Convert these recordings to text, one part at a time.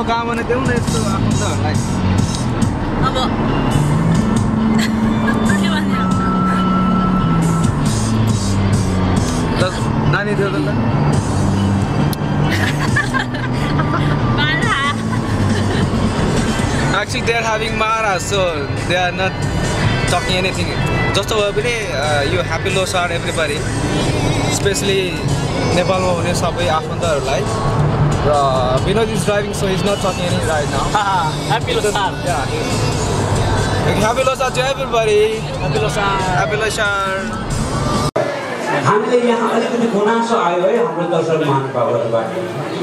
शुभकामना देऊ न यस्तो आफन्तहरूलाई अब के भन्ने नानी थियो त Actually, they are having Mara, so they are not talking anything. Just to you happy Losar everybody, especially Nepal ma hune sabai afantahरुलाई. Vinod is driving, so he's not talking anything right now. Happy Losar. Yeah. Happy Losar to everybody. Happy Losar. Happy Losar. हामीले यहाँ अलिकति गुनासो आयो है हाम्रो दर्शक महानुभावहरुबाट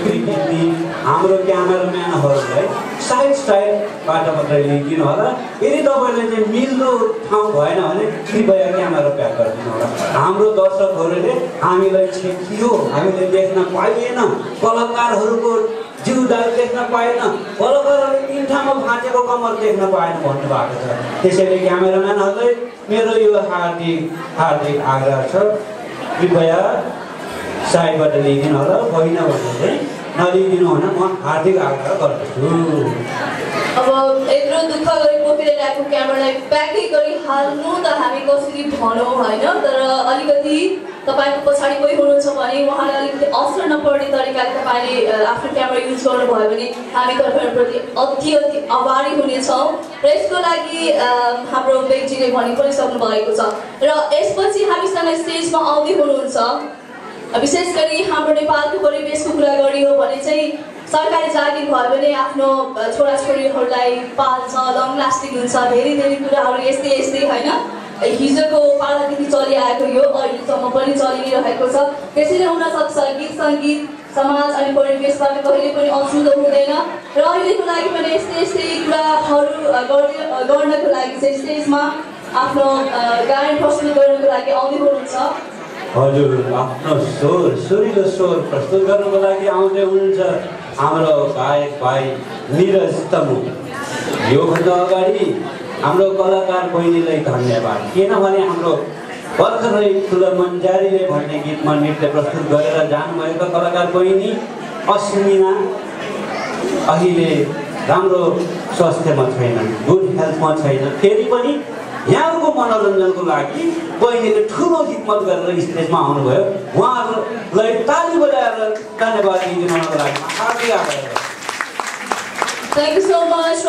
कृतिले हाम्रो क्यामेराम्यानहरुलाई साइडबाट मात्रै लिदिनु होला यदि तपाईले चाहिँ मिल्दो ठाउँ भएन भने कृपया क्यामेरा ब्याक गरिदिनु होला हाम्रो दर्शकहरुले हामीलाई छेकियो हामीले देख्न पाइएन कलाकारहरुको जिउडाल देख्न पाएन कलाकारहरुले तीन ठाउँमा भाँचेको कमर देख्न पाएन भन्नु भएको छ त्यसैले क्यामेराम्यानहरुलाई मेरो यो हार्दिक आग्रह छ कृपया साइडबाट लिदिनु होला होइन भने चाहिँ नलिदिनु हुन म हार्दिक आग्रह गर्दछु अब यत्रो दुःख गरी बोकेर ल्याएको क्यामेरालाई प्याकै गरी हाल्नु त हामी कसरी भनौँ हैन तर अलिकति तपाईको पछाडी कोही हुनुहुन्छ भने उहाँलाई अलिकति असर नपर्ने तरिकाले तपाईले आफ्नो क्यामेरा युज गर्नुभयो भने हामी तपाईहरुप्रति अति आभारी हुनेछौँ र यसको लागि हाम्रो व्यक्तिले भनि पनि सक्नु भएको छ र यसपछि हामीसँग स्टेजमा आउँदै हुनुहुन्छ विशेष गरी हाम्रो नेपालको परिवेशको कुरा गरियो भने चाहिँ सरकारी जागिर भयो भने आफ्नो छोराछोरीहरूलाई पाल्छ लङ लास्टिङ हुन्छ धेरै कुराहरू यस्तै हैन हिजोको पालादेखि चलिआएको यो अहिलेसम्म पनि चलिरहेको छ त्यसैले हुन सक्छ गीत संगीत समाज अनि परिवेशबाट कहिले पनि अछुतो हुँदैन र अहिलेको लागि पनि यस्तै कुराहरू गर्नको लागि चाहिँ स्टेजमा आफ्नो गायन प्रस्तुत गर्नको लागि आउँदै हुनुहुन्छ हजुर आफ्नो सुरिलो स्वर प्रस्तुत गर्नको लागि आउँदै हुनुहुन्छ हाम्रो गायक भाइ निरज तमु योभन्दा अगाडि हाम्रो कलाकार बहिनीलाई धन्यवाद किनभने हाम्रो भर्खरै ठुलो मन्जारीले भन्ने गीतमा नृत्य प्रस्तुत गरेर जानुभएको कलाकार बहिनी अश्विना अहिले राम्रो स्वास्थ्यमा छैन गुड हेल्थमा छैन फेरि पनि यहाँको मनोरञ्जनको लागि बहिनीले ठुलो हिम्मत गरेर स्टेजमा आउनुभयो उहाँहरूलाई ताली बजाएर धन्यवाद दिनुको लागि हार्दिक आभार Thank you so much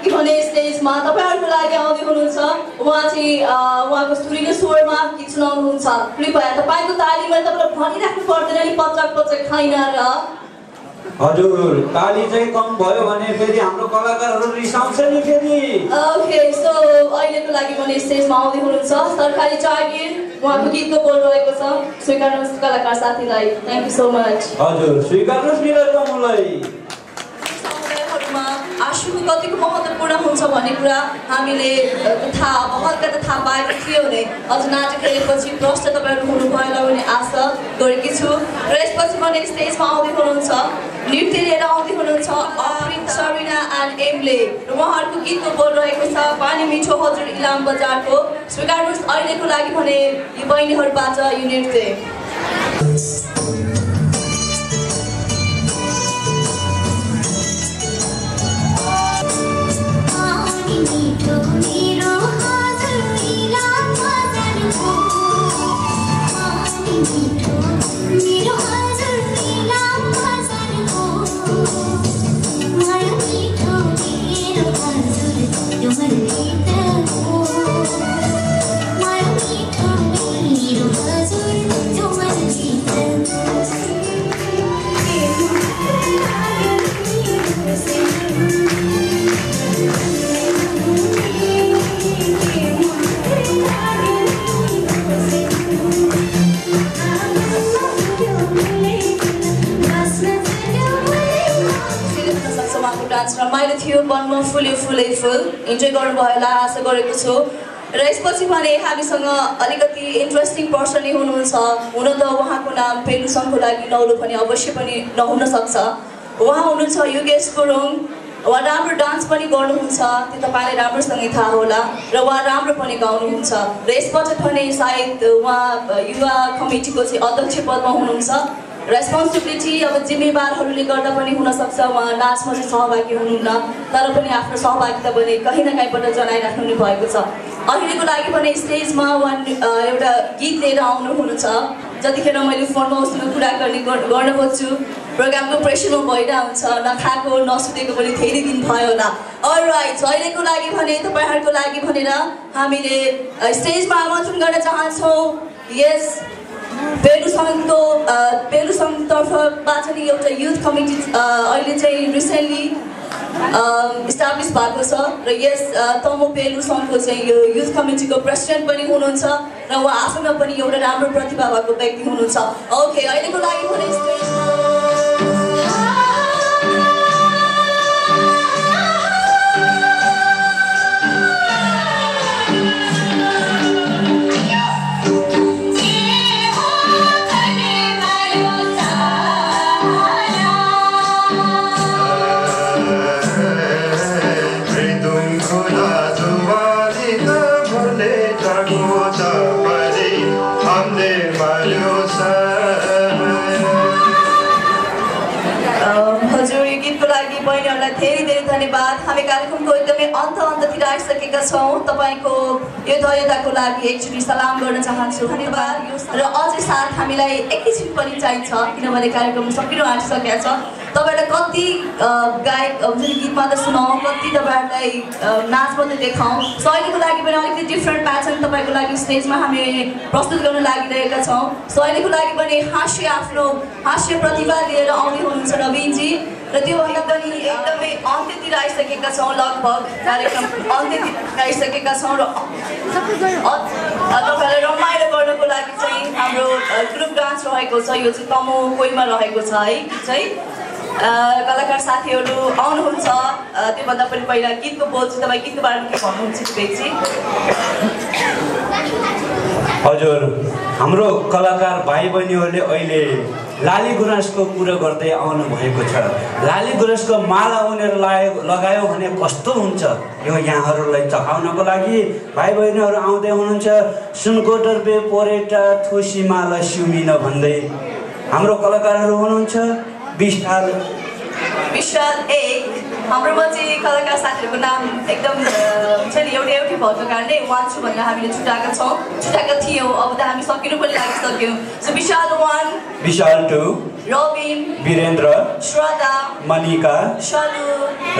किनभने स्टेजमा तपाईहरुको लागि आउँदै हुनुहुन्छ उहाँ चाहिँ उहाँको सुरिलो स्वरमा गीत सुनाउनुहुन्छ कृपया तपाईको तालीमा तपाईले भनिराख्नु पर्दैन नि पचक खाइन र हजुर ताली चाहिँ कम भयो भने फेरि हाम्रो कलाकारहरु रिसाउँछ नि फेरि ओके सो अहिलेको लागि भने स्टेजमा आउँदै हुनुहुन्छ सरकारी जागिर उहाँको गीतको बोल रहेको छ स्वीकार्नुहोस् कलाकार साथीलाई थ्यांक यू सो मच हजुर स्वीकार्नुहोस् निरज तमुलाई आशुको कतिको महत्त्वपूर्ण हुन्छ भन्ने कुरा हामीले हल्का त थाहा पाएको थियो भने अझ नाटक खेलेपछि प्रश्न तपाईहरु हुनुभयो होला भन्ने आशा गरेकी छु र यसपछि भने स्टेजमा आउँदै हुनुहुन्छ नृत्य लिएर आउँदै हुनुहुन्छ अफ्रिन सबिना एन्ड एमले र उहाँहरूको गीतको बोल रहेको छ पानी मिठो हजुर इलाम बजारको स्वीकार्नुहोस् अहिलेको लागि भने यो बहिनीहरूबाट यो नृत्य रमाइलो थियो मनमा फुल इन्जोय गर्नुभयो होला आशा गरेको छु र यसपछि भने हामीसँग अलिकति इन्ट्रेस्टिङ पर्सन नै हुनुहुन्छ हुन त उहाँको नाम पेलुसङको लागि नौलो पनि अवश्य पनि नहुन सक्छ उहाँ हुनुहुन्छ योगेश गुरुङ उहाँ राम्रो डान्स पनि गर्नुहुन्छ त्यो तपाईलाई राम्रोसँगै थाहा होला र उहाँ राम्रो पनि गाउनुहुन्छ र यसपछि भने सायद उहाँ युवा कमिटीको चाहिँ अध्यक्ष पदमा हुनुहुन्छ रेस्पोन्सिबिलिटी अब जिम्मेवारहरूले गर्दा पनि हुनसक्छ उहाँ नाचमा चाहिँ सहभागी हुनुहुन्न तर पनि आफ्नो सहभागिता भने कहीँ न कहीँबाट जनाइराख्नु भएको छ। अहिलेको लागि पनि स्टेजमा उहाँ एउटा गीत लिएर आउनुहुनेछ। जतिखेर मैले फोनमा उसँग कुरा गर्न खोज्छु प्रोग्रामको प्रेसरमा भइरहेको हुन्छ नखाएको नसुतेको पनि धेरै दिन भयो होला। अलराइट अहिलेको लागि भने तपाईँहरूको लागि भनेर हामीले स्टेजमा आमन्त्रण गर्न चाहन्छौँ। यस पेलु सङ्घतर्फबाट नि एउटा युथ कमिटी अहिले चाहिँ रिसेन्टली इस्टाब्लिस भएको छ र यस तमु पेलु सङ्घको चाहिँ यो युथ कमिटीको प्रेसिडेन्ट पनि हुनुहुन्छ र उहाँ आफैमा पनि एउटा राम्रो प्रतिभा भएको व्यक्ति हुनुहुन्छ। ओके अहिलेको लागि भने धेरै धन्यवाद। हामी कार्यक्रमको एकदमै अन्ततिर आइसकेका छौँ। तपाईँको यो धैर्यताको लागि एकचोटि सलाम गर्न चाहन्छु। धन्यवाद। र अझै साथ हामीलाई एकैछिन पनि चाहिन्छ किनभने कार्यक्रम सकिन आँटिसकेको छ। तपाईँहरूलाई कति गायक हुन्छ नि गीत मात्र सुनाउँ कति तपाईँहरूलाई नाच मात्रै देखाउँ सो अहिलेको लागि पनि अलिकति डिफ्रेन्ट प्याटर्न तपाईँको लागि स्टेजमा हामी प्रस्तुत गर्न लागिरहेका छौँ। सो अहिलेको लागि पनि आफ्नो हास्य प्रतिभा लिएर आउने हुनुहुन्छ नवीनजी र त्योभन्दा पनि एकदमै अन्त्यतिर आइसकेका छौँ। लगभग कार्यक्रम अन्त्यतिर आइसकेका छौँ र तपाईँलाई रमाइलो गर्नको लागि चाहिँ हाम्रो ग्रुप डान्स रहेको छ। यो चाहिँ तमु कोइमा रहेको छ है चाहिँ कलाकार साथीहरू आउनुहुन्छ। त्योभन्दा पनि पहिला गीतको बोल चाहिँ तपाईँ गीतको बारेमा के भन्नुहुन्छ विवेकजी? हजुर हाम्रो कलाकार भाइ बहिनीहरूले अहिले लाली गुराँसको कुरा गर्दै आउनु भएको छ। लाली गुराँसको माला उनीहरू लगायो भने कस्तो हुन्छ यो यहाँहरूलाई चखाउनको लागि भाइ बहिनीहरू आउँदै हुनुहुन्छ। सुनकोटर बे पोरेटा थोसी माला सुमिन भन्दै हाम्रो कलाकारहरू हुनुहुन्छ। विशाल एक हाम्रोमा चाहिँ कलाकार साथीहरूको नाम एकदम हुन्छ नि एउटै भएको कारणले वान छु भनेर हामीले छुट्याएका थियौँ। अब त हामी सकिनु पनि लागिसक्यौँ। सो विशाल 1 विशाल 2 रबिन वीरेन्द्र श्रद्धा मनिका शलु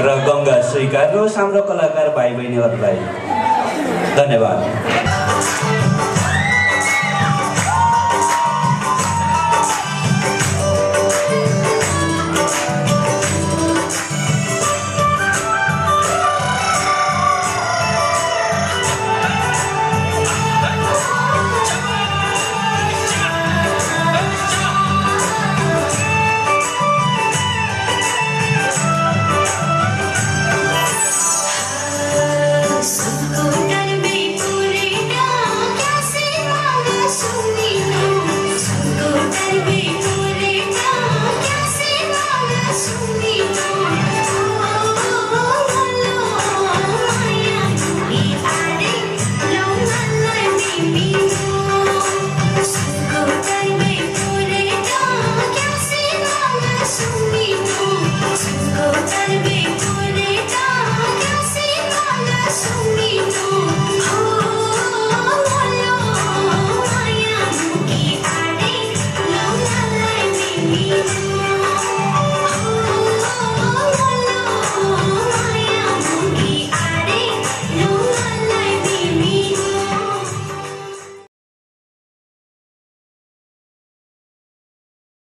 र गङ्गा स्वीकार हाम्रो कलाकार भाइ बहिनीहरूलाई धन्यवाद।